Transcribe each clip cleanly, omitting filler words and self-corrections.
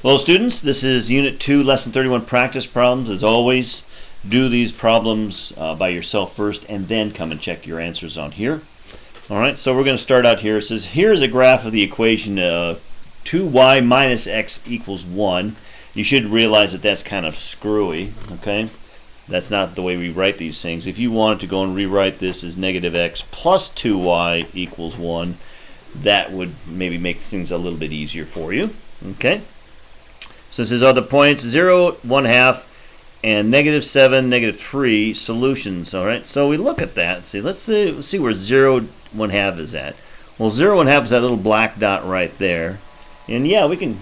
Hello students, this is Unit 2, Lesson 31 practice problems. As always, do these problems by yourself first and then come and check your answers on here. Alright, so we're going to start out here. It says, here's a graph of the equation 2y minus x equals 1. You should realize that that's kind of screwy, okay? That's not the way we write these things. If you wanted to go and rewrite this as negative x plus 2y equals 1, that would maybe make things a little bit easier for you, okay? So this is other points, 0, 1/2, and negative 7, negative 3 solutions. All right. So we look at that. See, let's see where 0, 1/2 is at. Well, 0, 1/2 is that little black dot right there, and yeah, we can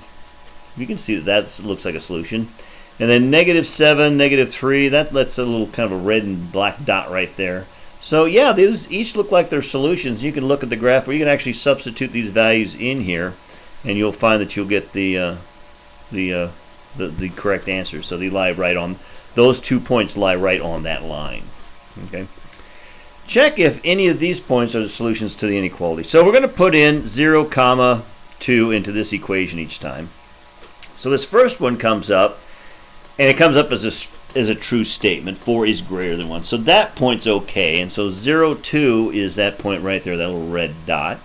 see that looks like a solution. And then negative 7, negative 3, that's a little kind of a red and black dot right there. So yeah, these each look like they're solutions. You can look at the graph where you can actually substitute these values in here, and you'll find that you'll get the correct answer. So they lie right on, those 2 points lie right on that line. Okay. Check if any of these points are the solutions to the inequality. So we're going to put in 0, 2 into this equation each time. So this first one comes up, and it comes up as a true statement. 4 is greater than 1. So that point's okay. And so 0, 2 is that point right there, that little red dot.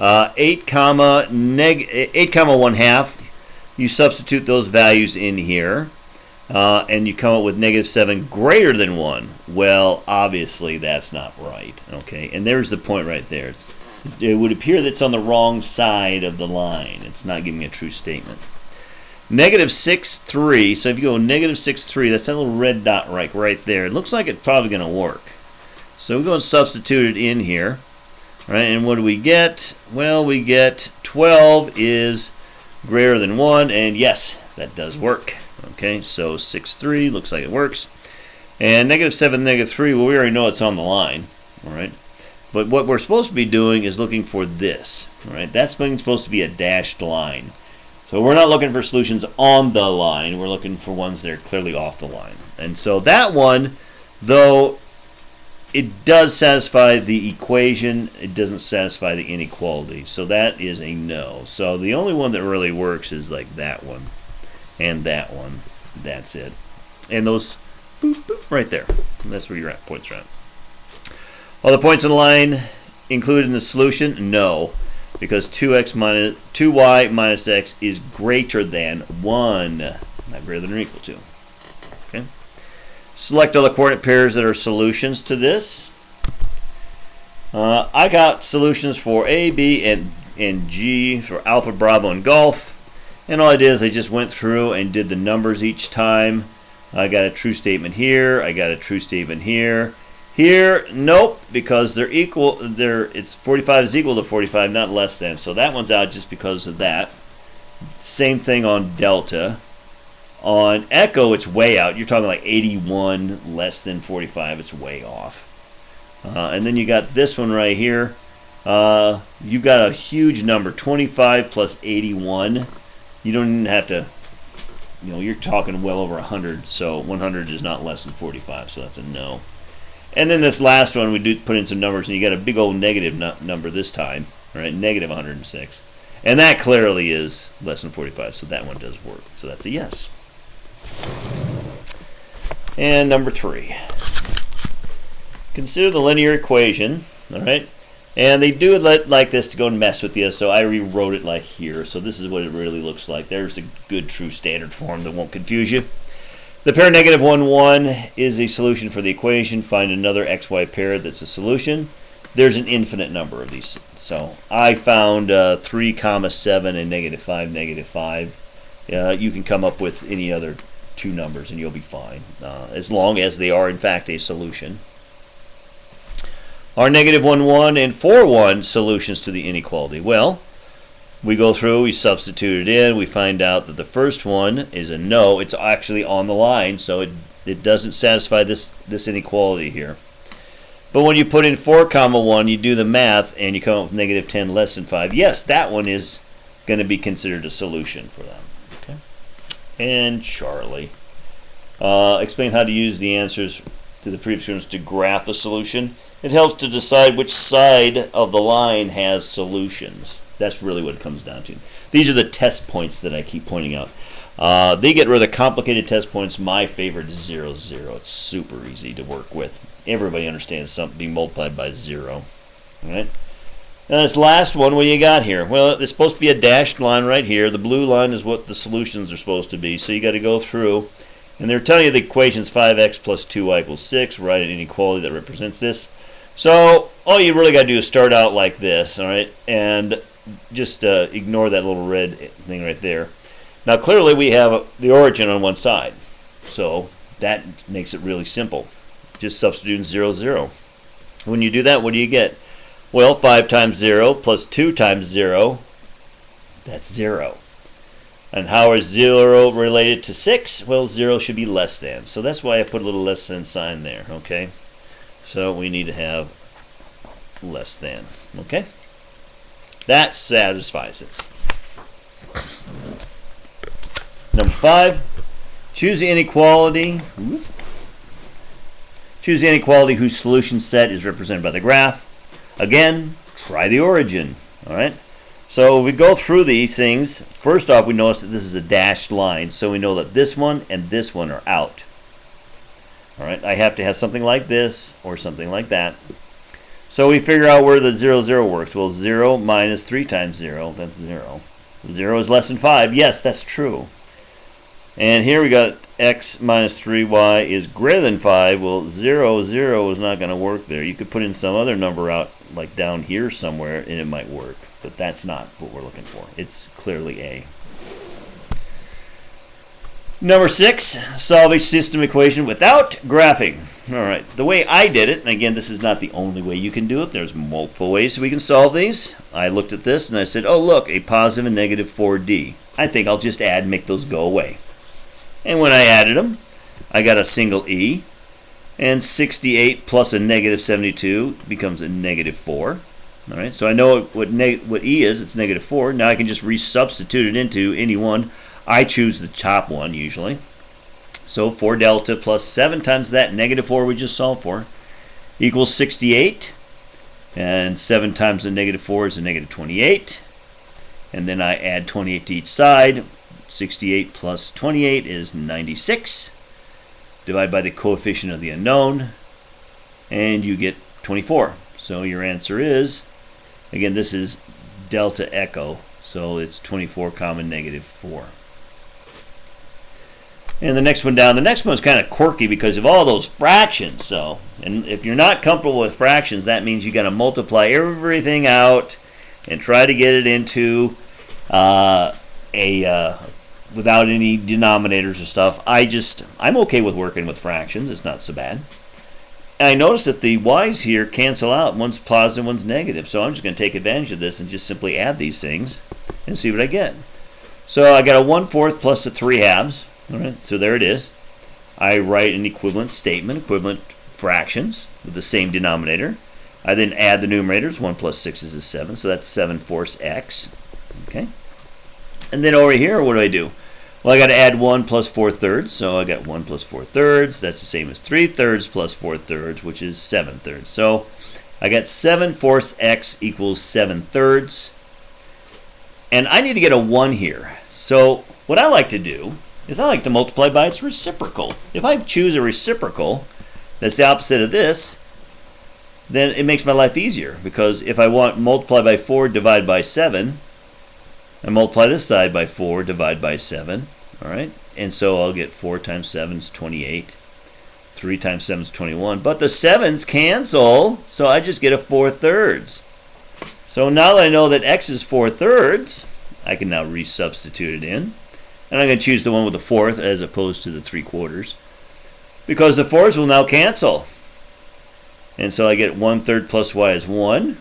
8, 1/2. You substitute those values in here, and you come up with negative 7 greater than 1. Well, obviously that's not right. Okay, and there's the point right there. It would appear that it's on the wrong side of the line. It's not giving a true statement. Negative 6, 3. So if you go negative 6, 3, that's that little red dot right there. It looks like it's probably going to work. So we go and substitute it in here. Right, and what do we get? Well, we get 12 is greater than 1, and yes, that does work. Okay, so 6, 3 looks like it works. And negative 7, negative 3, well, we already know it's on the line. All right, but what we're supposed to be doing is looking for this. All right, that's supposed to be a dashed line. So we're not looking for solutions on the line. We're looking for ones that are clearly off the line. And so that one, though it does satisfy the equation, it doesn't satisfy the inequality. So that is a no. So the only one that really works is like that one and that one. That's it. And those boop, boop, right there. And that's where your points are at. Are the points on the line included in the solution? No, because 2y minus x is greater than 1, not greater than or equal to. Okay. Select all the coordinate pairs that are solutions to this. I got solutions for A, B, and G for Alpha, Bravo, and Golf. And all I did is I just went through and did the numbers each time. I got a true statement here. I got a true statement here. Here, nope, because they're equal. It's 45 is equal to 45, not less than. So that one's out just because of that. Same thing on Delta. On Echo, it's way out. You're talking like 81 less than 45. It's way off. And then you got this one right here. You got a huge number, 25 plus 81. You don't even have to, you're talking well over 100. So 100 is not less than 45. So that's a no. And then this last one, we do put in some numbers, and you got a big old negative number this time, right? Negative 106. And that clearly is less than 45. So that one does work. So that's a yes. And number 3. Consider the linear equation, all right? And they do it like this to go and mess with you, so I rewrote it like here. So this is what it really looks like. There's the good, true standard form that won't confuse you. The pair negative 1, 1 is a solution for the equation. Find another xy pair that's a solution. There's an infinite number of these. So I found 3, 7, and negative 5, negative 5. You can come up with any other 2 numbers and you'll be fine, as long as they are in fact a solution. Are negative 1, 1 and 4, 1 solutions to the inequality? Well, we go through, we substitute it in, we find out that the first one is a no. It's actually on the line, so it doesn't satisfy this inequality here. But when you put in 4, 1, you do the math and you come up with negative 10 less than 5. Yes, that one is going to be considered a solution for them. Okay. And Charlie. Explain how to use the answers to the previous ones to graph the solution. It helps to decide which side of the line has solutions. That's really what it comes down to. These are the test points that I keep pointing out. They get rid of the complicated test points. My favorite is 0, 0. It's super easy to work with. Everybody understands something being multiplied by 0. All right. Now this last one, what do you got here? Well, there's supposed to be a dashed line right here. The blue line is what the solutions are supposed to be. So you got to go through. And they're telling you the equation is 5x plus 2y equals 6. Write an inequality that represents this. So all you really got to do is start out like this, all right, and just ignore that little red thing right there. Now clearly we have the origin on one side, so that makes it really simple. Just substituting 0, 0. When you do that, what do you get? Well, 5 times 0 plus 2 times 0, that's 0. And how is 0 related to 6? Well, 0 should be less than. So that's why I put a little less than sign there, okay? So we need to have less than, okay? That satisfies it. Number 5, choose the inequality. Choose the inequality whose solution set is represented by the graph. Again, try the origin, all right? So we go through these things. First off, we notice that this is a dashed line, so we know that this one and this one are out. All right, I have to have something like this or something like that. So we figure out where the 0, 0 works. Well, 0 minus 3 times 0, that's 0. 0 is less than 5. Yes, that's true. And here we got x minus 3y is greater than 5. Well, 0, 0 is not going to work there. You could put in some other number out, like down here somewhere, and it might work. But that's not what we're looking for. It's clearly A. Number 6, solve a system equation without graphing. All right, the way I did it, and again, this is not the only way you can do it. There's multiple ways we can solve these. I looked at this and I said, oh, look, a positive and negative 4D. I think I'll just add and make those go away. And when I added them, I got a single E. And 68 plus a negative 72 becomes a negative 4. All right, so I know what E is. It's negative 4. Now I can just resubstitute it into any one. I choose the top one usually. So 4 delta plus 7 times that negative 4 we just solved for equals 68. And 7 times the negative 4 is a negative 28. And then I add 28 to each side. 68 plus 28 is 96. Divide by the coefficient of the unknown. And you get 24. So your answer is, again, this is delta echo. So it's 24 comma negative 4. And the next one down, the next one's kind of quirky because of all those fractions. So, and if you're not comfortable with fractions, that means you got to multiply everything out and try to get it into without any denominators or stuff. I'm okay with working with fractions. It's not so bad. And I noticed that the y's here cancel out. One's positive, one's negative. So I'm just going to take advantage of this and just simply add these things and see what I get. So I got a 1/4 plus a 3/2. All right, so there it is. I write an equivalent statement, equivalent fractions with the same denominator. I then add the numerators. 1 plus 6 is a 7, so that's 7/4 x. Okay. And then over here, what do? Well, I got to add 1 plus 4/3, so I got 1 plus 4/3. That's the same as 3/3 plus 4/3, which is 7/3. So I got 7/4 x equals 7/3. And I need to get a 1 here. So what I like to do is I like to multiply by its reciprocal. If I choose a reciprocal that's the opposite of this, then it makes my life easier, because if I want multiply by 4 divide by 7, I multiply this side by 4 divide by 7, all right? And so I'll get 4 times 7 is 28. 3 times 7 is 21. But the 7s cancel, so I just get a 4/3. So now that I know that x is 4/3, I can now resubstitute it in. And I'm going to choose the one with the 4th as opposed to the 3/4, because the 4s will now cancel. And so I get 1/3 plus y is 1.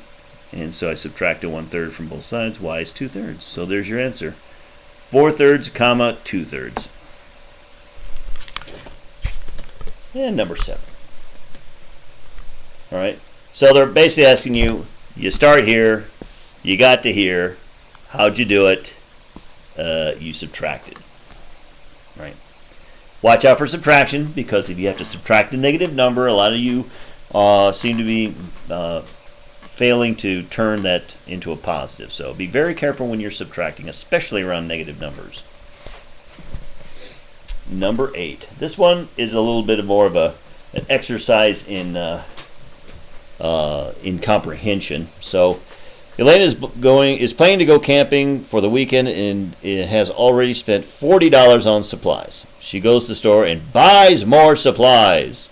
And so I subtract a 1/3 from both sides. Y is 2/3. So there's your answer. 4/3 comma 2/3. And number 7. All right. So they're basically asking you, you start here, you got to here, how'd you do it? You subtracted, right? Watch out for subtraction, because if you have to subtract a negative number, a lot of you seem to be failing to turn that into a positive. So be very careful when you're subtracting, especially around negative numbers. Number 8. This one is a little bit more of an exercise in comprehension. So Elena is planning to go camping for the weekend and it has already spent $40 on supplies. She goes to the store and buys more supplies.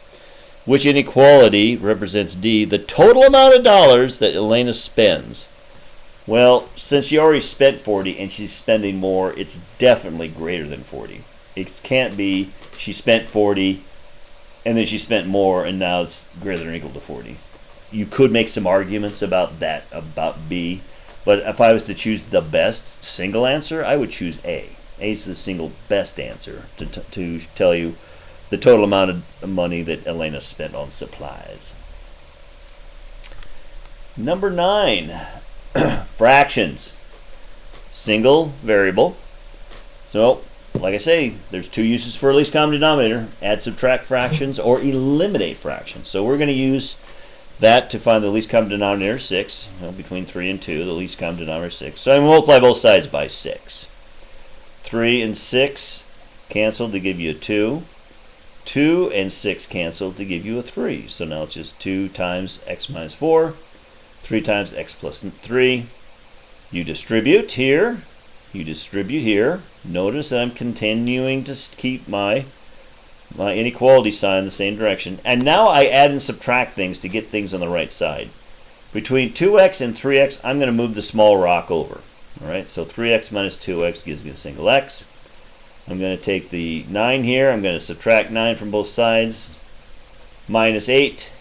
Which inequality represents D, the total amount of dollars that Elena spends? Well, since she already spent 40 and she's spending more, it's definitely greater than 40. It can't be she spent 40 and then she spent more and now it's greater than or equal to 40. You could make some arguments about that, about B, but if I was to choose the best single answer, I would choose A. A is the single best answer to tell you the total amount of money that Elena spent on supplies. Number 9, fractions. Single variable. So, like I say, there's 2 uses for least common denominator. Add, subtract fractions, or eliminate fractions. So we're going to use that to find the least common denominator, 6. Between 3 and 2, the least common denominator is 6. So I'm going to multiply both sides by 6. 3 and 6 cancel to give you a 2. 2 and 6 cancel to give you a 3. So now it's just 2 times x minus 4, 3 times x plus 3. You distribute here. You distribute here. Notice that I'm continuing to keep my inequality sign in the same direction. And now I add and subtract things to get things on the right side. Between 2x and 3x, I'm going to move the small rock over. All right, so 3x minus 2x gives me a single x. I'm going to take the 9 here. I'm going to subtract 9 from both sides. Minus 8.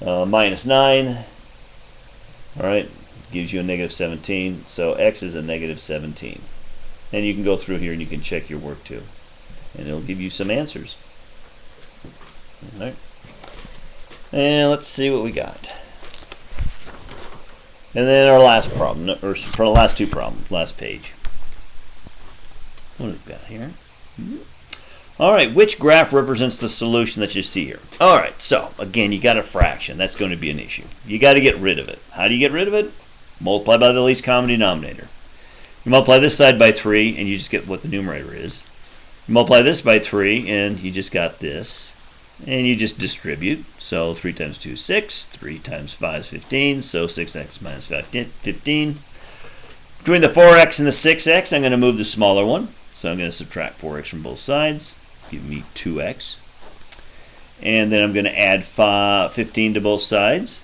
Minus 9. All right, gives you a negative 17. So x is a negative 17. And you can go through here and you can check your work too. And it'll give you some answers. All right. And let's see what we got. And then our last problem, or for the last 2 problems, last page. What have we got here? All right, which graph represents the solution that you see here? All right, so again, you got a fraction. That's going to be an issue. You got to get rid of it. How do you get rid of it? Multiply by the least common denominator. You multiply this side by 3, and you just get what the numerator is. You multiply this by 3, and you just got this. And you just distribute. So 3 times 2 is 6. 3 times 5 is 15. So 6x minus 15. Between the 4x and the 6x, I'm going to move the smaller one. So I'm going to subtract 4x from both sides. Give me 2x. And then I'm going to add 15 to both sides.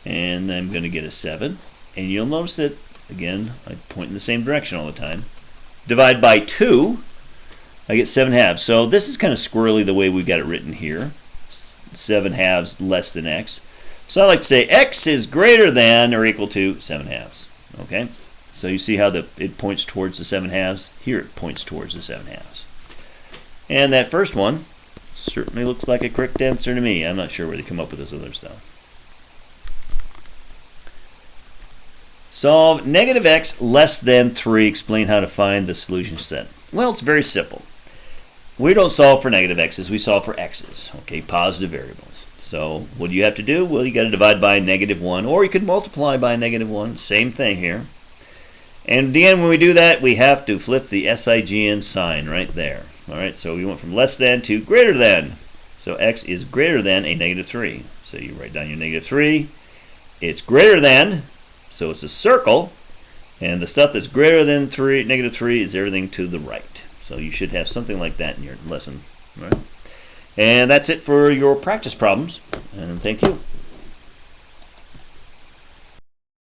And I'm going to get a 7. And you'll notice that, again, I point in the same direction all the time. Divide by 2. I get 7 halves. So this is kind of squirrely the way we've got it written here. 7 halves less than x. So I like to say x is greater than or equal to 7 halves. Okay? So you see how it points towards the 7 halves? Here it points towards the 7 halves. And that first one certainly looks like a correct answer to me. I'm not sure where they come up with this other stuff. Solve negative x less than 3. Explain how to find the solution set. Well, it's very simple. We don't solve for negative x's, we solve for x's, okay, positive variables. So what do you have to do? Well, you got to divide by -1, or you could multiply by -1, same thing here. And at the end, when we do that, we have to flip the SIGN sign right there. All right, so we went from less than to greater than. So x is greater than a -3. So you write down your -3. It's greater than, so it's a circle. And the stuff that's greater than -3 is everything to the right. So you should have something like that in your lesson. All right? And that's it for your practice problems. And thank you.